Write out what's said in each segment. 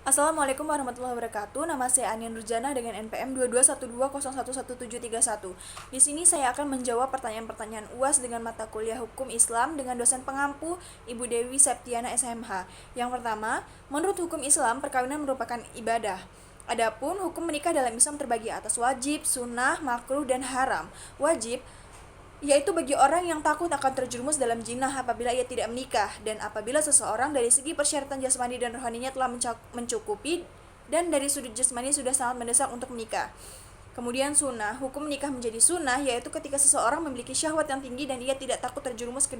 Assalamualaikum warahmatullahi wabarakatuh. Nama saya Ania Nurjana dengan NPM 2212011731. Di sini saya akan menjawab pertanyaan-pertanyaan UAS dengan mata kuliah Hukum Islam dengan dosen pengampu Ibu Dewi Septiana SMH. Yang pertama, menurut hukum Islam, perkawinan merupakan ibadah. Adapun hukum menikah dalam Islam terbagi atas wajib, sunnah, makruh, dan haram. Wajib yaitu bagi orang yang takut akan terjerumus dalam jinah apabila ia tidak menikah, dan apabila seseorang dari segi persyaratan jasmani dan rohaninya telah mencukupi dan dari sudut jasmani sudah sangat mendesak untuk menikah. Kemudian sunnah, hukum menikah menjadi sunnah yaitu ketika seseorang memiliki syahwat yang tinggi dan ia tidak takut terjerumus ke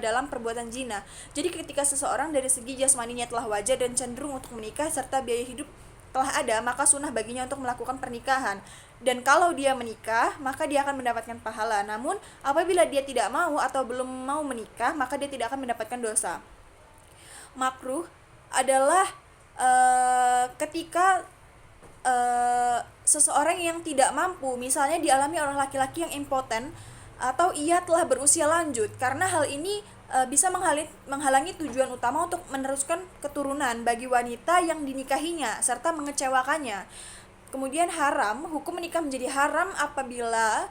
dalam perbuatan zina. Jadi ketika seseorang dari segi jasmaninya telah wajar dan cenderung untuk menikah serta biaya hidup telah ada, maka sunnah baginya untuk melakukan pernikahan. Dan kalau dia menikah, maka dia akan mendapatkan pahala. Namun, apabila dia tidak mau atau belum mau menikah, maka dia tidak akan mendapatkan dosa. Makruh adalah ketika seseorang yang tidak mampu, misalnya dialami oleh laki-laki yang impoten atau ia telah berusia lanjut, karena hal ini bisa menghalangi tujuan utama untuk meneruskan keturunan bagi wanita yang dinikahinya serta mengecewakannya. Kemudian haram, hukum menikah menjadi haram apabila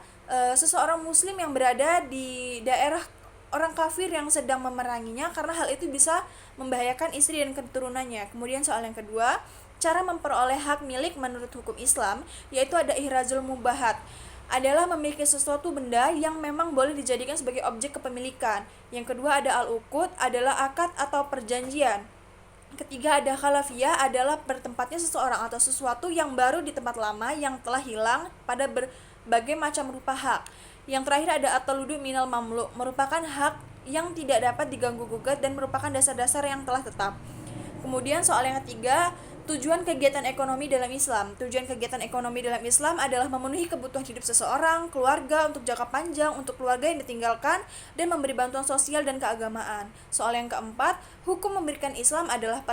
seseorang muslim yang berada di daerah orang kafir yang sedang memeranginya, karena hal itu bisa membahayakan istri dan keturunannya. Kemudian soal yang kedua, cara memperoleh hak milik menurut hukum Islam, yaitu ada ihrazul mubahat, adalah memiliki sesuatu benda yang memang boleh dijadikan sebagai objek kepemilikan. Yang kedua ada al-uqud, adalah akad atau perjanjian. Ketiga ada khalafiyah, adalah bertempatnya seseorang atau sesuatu yang baru di tempat lama yang telah hilang pada berbagai macam rupa hak. Yang terakhir ada at-taludu minal mamluk, merupakan hak yang tidak dapat diganggu-gugat dan merupakan dasar-dasar yang telah tetap. Kemudian soal yang ketiga, tujuan kegiatan ekonomi dalam Islam. Tujuan kegiatan ekonomi dalam Islam adalah memenuhi kebutuhan hidup seseorang, keluarga untuk jangka panjang, untuk keluarga yang ditinggalkan, dan memberi bantuan sosial dan keagamaan. Soal yang keempat, hukum memberikan Islam adalah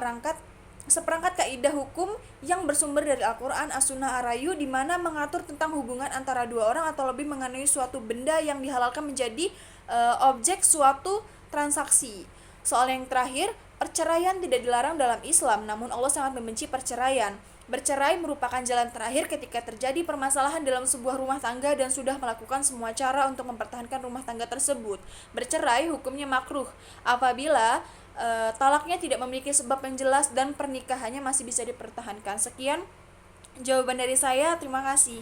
seperangkat kaidah hukum yang bersumber dari Al-Quran, As-Sunnah, Ar-Rayu, di mana mengatur tentang hubungan antara dua orang atau lebih mengenai suatu benda yang dihalalkan menjadi objek suatu transaksi. Soal yang terakhir, perceraian tidak dilarang dalam Islam, namun Allah sangat membenci perceraian. Bercerai merupakan jalan terakhir ketika terjadi permasalahan dalam sebuah rumah tangga dan sudah melakukan semua cara untuk mempertahankan rumah tangga tersebut. Bercerai hukumnya makruh apabila talaknya tidak memiliki sebab yang jelas dan pernikahannya masih bisa dipertahankan. Sekian jawaban dari saya, terima kasih.